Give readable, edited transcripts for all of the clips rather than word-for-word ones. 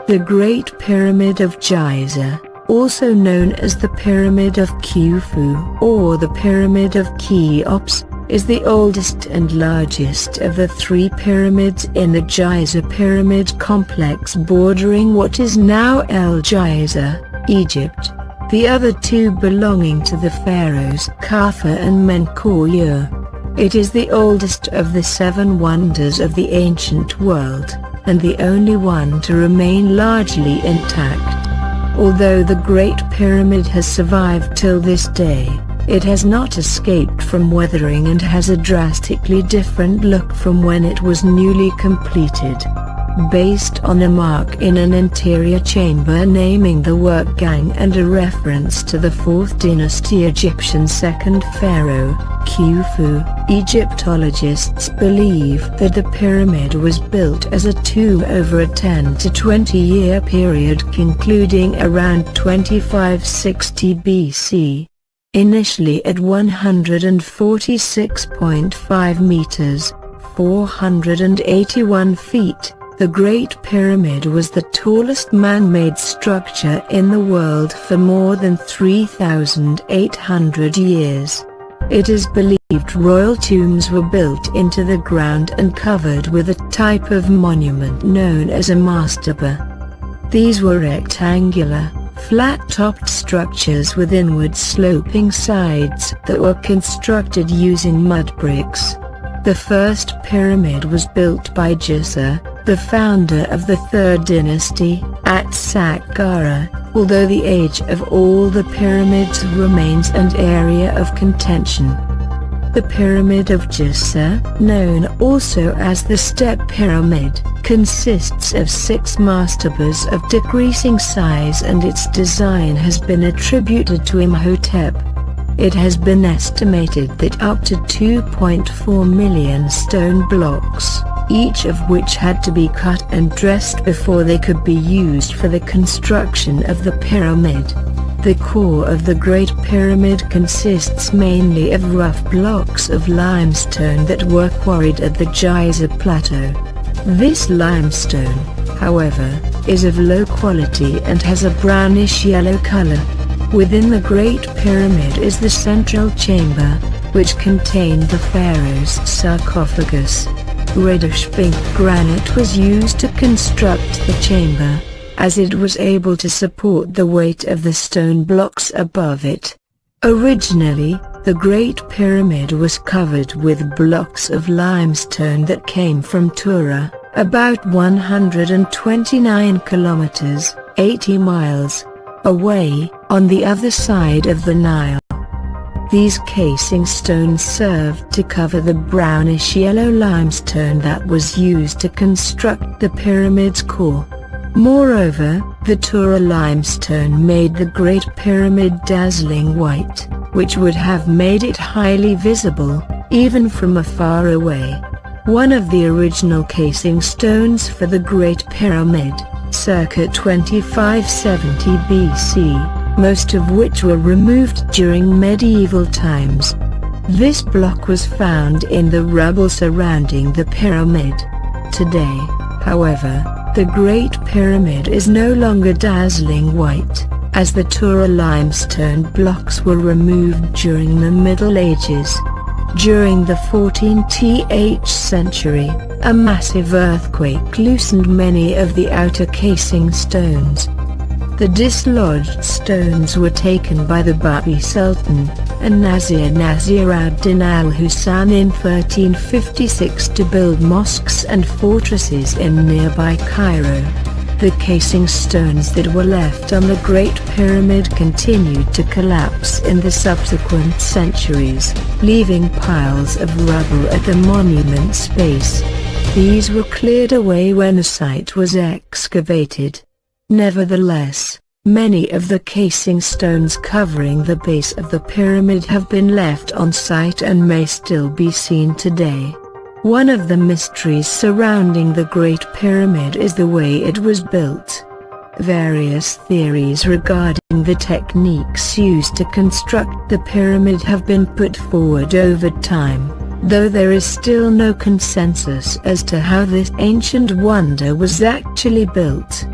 The Great Pyramid of Giza, also known as the Pyramid of Khufu or the Pyramid of Cheops, is the oldest and largest of the three pyramids in the Giza pyramid complex bordering what is now El Giza, Egypt. The other two belonging to the pharaohs Khufu and Menkaure. It is the oldest of the seven wonders of the ancient world, and the only one to remain largely intact. Although the Great Pyramid has survived till this day, it has not escaped from weathering and has a drastically different look from when it was newly completed. Based on a mark in an interior chamber naming the work gang and a reference to the 4th dynasty Egyptian second pharaoh, Khufu, Egyptologists believe that the pyramid was built as a tomb over a 10 to 20 year period concluding around 2560 BC. Initially at 146.5 meters, 481 feet, the Great Pyramid was the tallest man-made structure in the world for more than 3,800 years. It is believed royal tombs were built into the ground and covered with a type of monument known as a mastaba. These were rectangular, flat-topped structures with inward-sloping sides that were constructed using mud bricks. The first pyramid was built by Djezar, the founder of the 3rd dynasty, at Saqqara, although the age of all the pyramids remains an area of contention. The Pyramid of Djezar, known also as the Step Pyramid, consists of 6 mastabas of decreasing size and its design has been attributed to Imhotep. It has been estimated that up to 2.4 million stone blocks, each of which had to be cut and dressed before they could be used for the construction of the pyramid. The core of the Great Pyramid consists mainly of rough blocks of limestone that were quarried at the Giza Plateau. This limestone, however, is of low quality and has a brownish-yellow color. Within the Great Pyramid is the central chamber, which contained the pharaoh's sarcophagus. Reddish pink granite was used to construct the chamber, as it was able to support the weight of the stone blocks above it. Originally, the Great Pyramid was covered with blocks of limestone that came from Tura, about 129 kilometers, 80 miles, away, on the other side of the Nile. These casing stones served to cover the brownish-yellow limestone that was used to construct the pyramid's core. Moreover, the Tura limestone made the Great Pyramid dazzling white, which would have made it highly visible, even from afar away. One of the original casing stones for the Great Pyramid, circa 2570 BC, most of which were removed during medieval times. This block was found in the rubble surrounding the pyramid. Today, however, the Great Pyramid is no longer dazzling white, as the Tura limestone blocks were removed during the Middle Ages. During the 14th century, a massive earthquake loosened many of the outer casing stones. The dislodged stones were taken by the Babi Sultan, and Nasir ad-Din al-Husayn in 1356 to build mosques and fortresses in nearby Cairo. The casing stones that were left on the Great Pyramid continued to collapse in the subsequent centuries, leaving piles of rubble at the monument's base. These were cleared away when the site was excavated. Nevertheless, many of the casing stones covering the base of the pyramid have been left on site and may still be seen today. One of the mysteries surrounding the Great Pyramid is the way it was built. Various theories regarding the techniques used to construct the pyramid have been put forward over time, though there is still no consensus as to how this ancient wonder was actually built.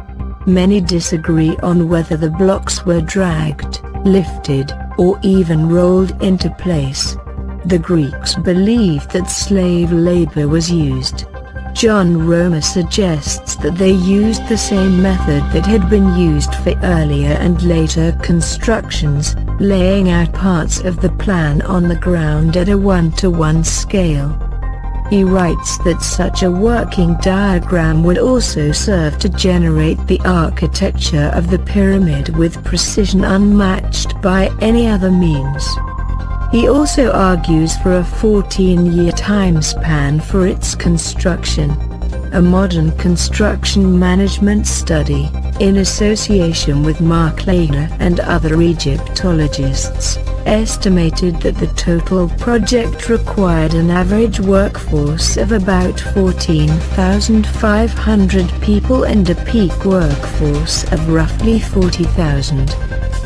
Many disagree on whether the blocks were dragged, lifted, or even rolled into place. The Greeks believed that slave labor was used. John Romer suggests that they used the same method that had been used for earlier and later constructions, laying out parts of the plan on the ground at a 1-to-1 scale. He writes that such a working diagram would also serve to generate the architecture of the pyramid with precision unmatched by any other means. He also argues for a 14-year time span for its construction. A modern construction management study, in association with Mark Lehner and other Egyptologists, estimated that the total project required an average workforce of about 14,500 people and a peak workforce of roughly 40,000.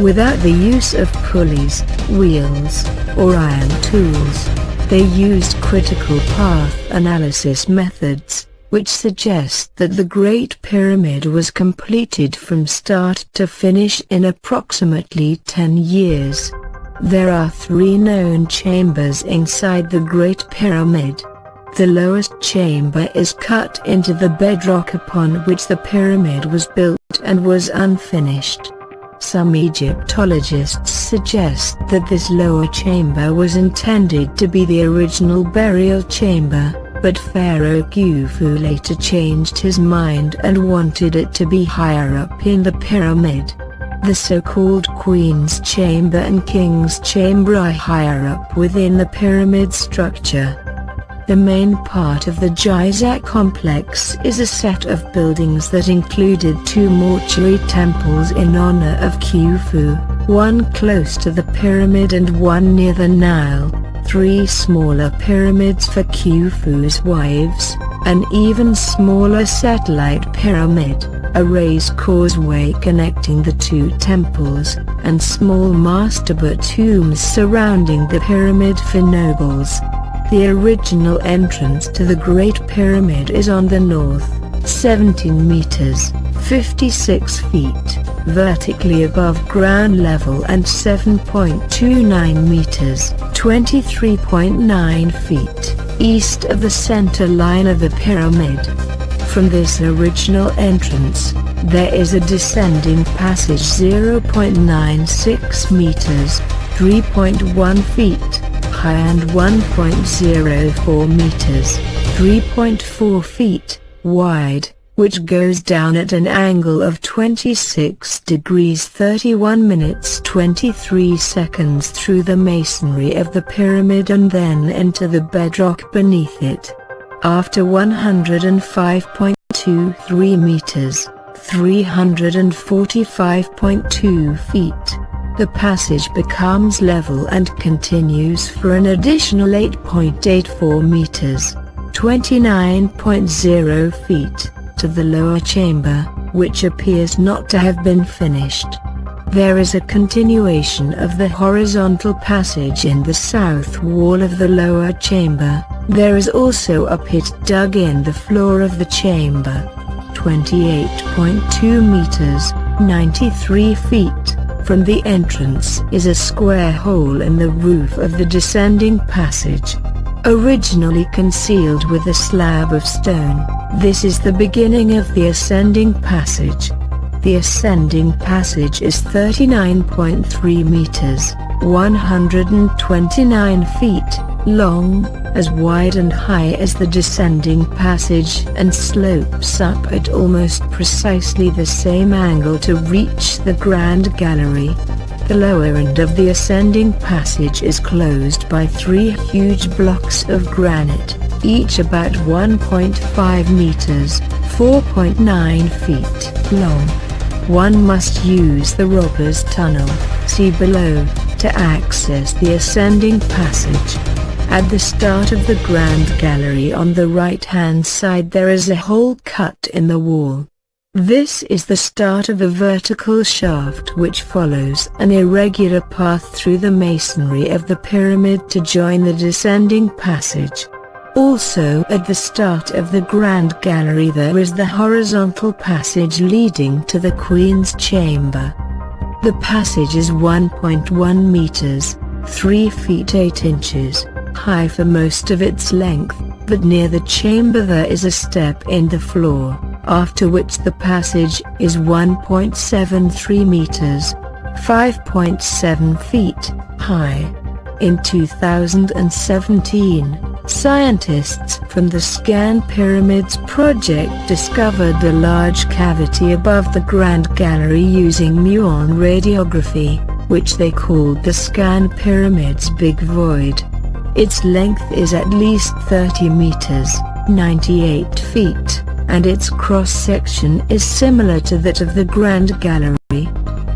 Without the use of pulleys, wheels, or iron tools, they used critical path analysis methods, which suggest that the Great Pyramid was completed from start to finish in approximately 10 years. There are 3 known chambers inside the Great Pyramid. The lowest chamber is cut into the bedrock upon which the pyramid was built and was unfinished. Some Egyptologists suggest that this lower chamber was intended to be the original burial chamber, but Pharaoh Khufu later changed his mind and wanted it to be higher up in the pyramid. The so-called Queen's Chamber and King's Chamber are higher up within the pyramid structure. The main part of the Giza complex is a set of buildings that included 2 mortuary temples in honor of Khufu, one close to the pyramid and one near the Nile, 3 smaller pyramids for Khufu's wives, an even smaller satellite pyramid, a raised causeway connecting the 2 temples, and small mastaba tombs surrounding the pyramid for nobles. The original entrance to the Great Pyramid is on the north, 17 meters, 56 feet, vertically above ground level and 7.29 meters, 23.9 feet, east of the center line of the pyramid. From this original entrance, there is a descending passage 0.96 meters, 3.1 feet, high and 1.04 meters, 3.4 feet, wide, which goes down at an angle of 26 degrees 31 minutes 23 seconds through the masonry of the pyramid and then into the bedrock beneath it. After 105.23 meters, 345.2 feet, the passage becomes level and continues for an additional 8.84 meters, 29.0 feet, to the lower chamber, which appears not to have been finished. There is a continuation of the horizontal passage in the south wall of the lower chamber. There is also a pit dug in the floor of the chamber. 28.2 meters, 93 feet, from the entrance is a square hole in the roof of the descending passage. Originally concealed with a slab of stone, this is the beginning of the ascending passage. The ascending passage is 39.3 meters, 129 feet, long, as wide and high as the descending passage and slopes up at almost precisely the same angle to reach the Grand Gallery. The lower end of the ascending passage is closed by 3 huge blocks of granite, each about 1.5 meters, 4.9 feet, long. One must use the Robber's Tunnel, see below, to access the ascending passage. At the start of the Grand Gallery on the right-hand side there is a hole cut in the wall. This is the start of a vertical shaft which follows an irregular path through the masonry of the pyramid to join the descending passage. Also at the start of the Grand Gallery there is the horizontal passage leading to the Queen's Chamber. The passage is 1.1 meters, 3 feet 8 inches, high for most of its length, but near the chamber there is a step in the floor, after which the passage is 1.73 meters, 5.7 feet, high. In 2017, scientists from the Scan Pyramids project discovered a large cavity above the Grand Gallery using muon radiography, which they called the Scan Pyramids Big Void. Its length is at least 30 meters, 98 feet, and its cross-section is similar to that of the Grand Gallery.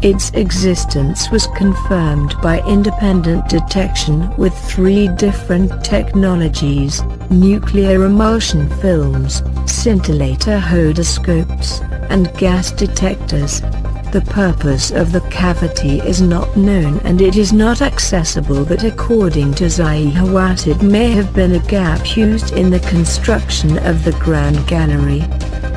Its existence was confirmed by independent detection with 3 different technologies: nuclear emulsion films, scintillator hodoscopes, and gas detectors. The purpose of the cavity is not known and it is not accessible, but according to Zahi Hawass it may have been a gap used in the construction of the Grand Gallery.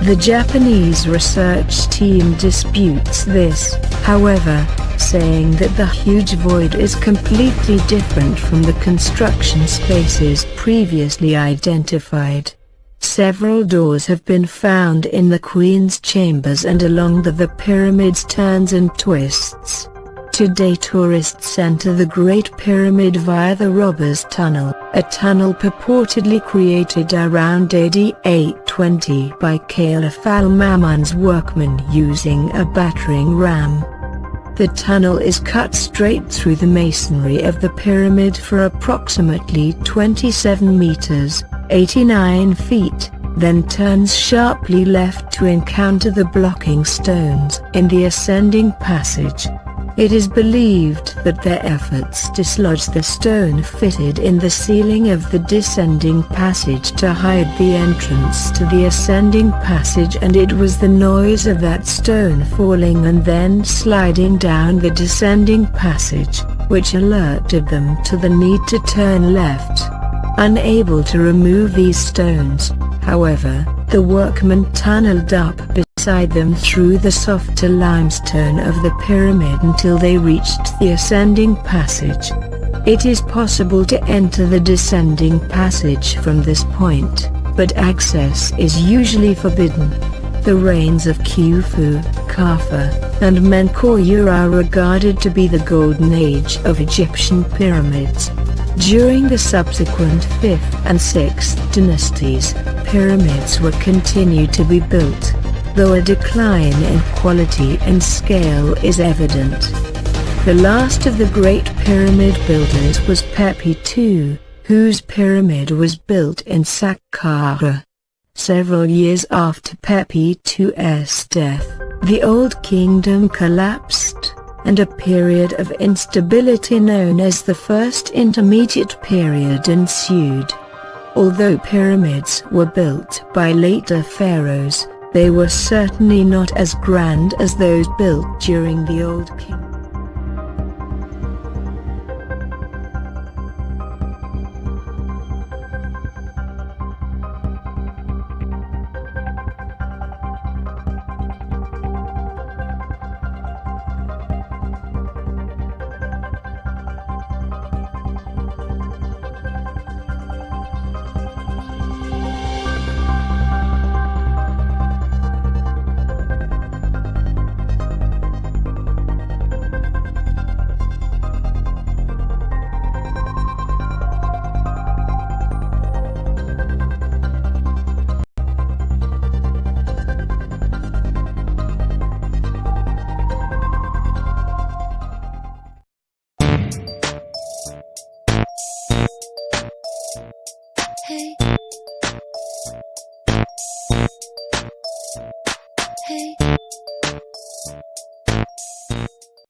The Japanese research team disputes this, however, saying that the huge void is completely different from the construction spaces previously identified. Several doors have been found in the Queen's chambers and along the pyramid's turns and twists. Today tourists enter the Great Pyramid via the Robbers Tunnel, a tunnel purportedly created around AD 820 by Caliph al-Mamun's workmen using a battering ram. The tunnel is cut straight through the masonry of the pyramid for approximately 27 meters, 89 feet, then turns sharply left to encounter the blocking stones in the ascending passage. It is believed that their efforts dislodged the stone fitted in the ceiling of the descending passage to hide the entrance to the ascending passage, and it was the noise of that stone falling and then sliding down the descending passage, which alerted them to the need to turn left. Unable to remove these stones, however, the workmen tunneled up beside them through the softer limestone of the pyramid until they reached the ascending passage. It is possible to enter the descending passage from this point, but access is usually forbidden. The reigns of Khufu, Kaffa, and Menkaure are regarded to be the golden age of Egyptian pyramids. During the subsequent 5th and 6th dynasties, pyramids were continued to be built, though a decline in quality and scale is evident. The last of the Great Pyramid builders was Pepi II, whose pyramid was built in Saqqara. Several years after Pepi II's death, the Old Kingdom collapsed, and a period of instability known as the First Intermediate Period ensued. Although pyramids were built by later pharaohs, they were certainly not as grand as those built during the Old Kingdom.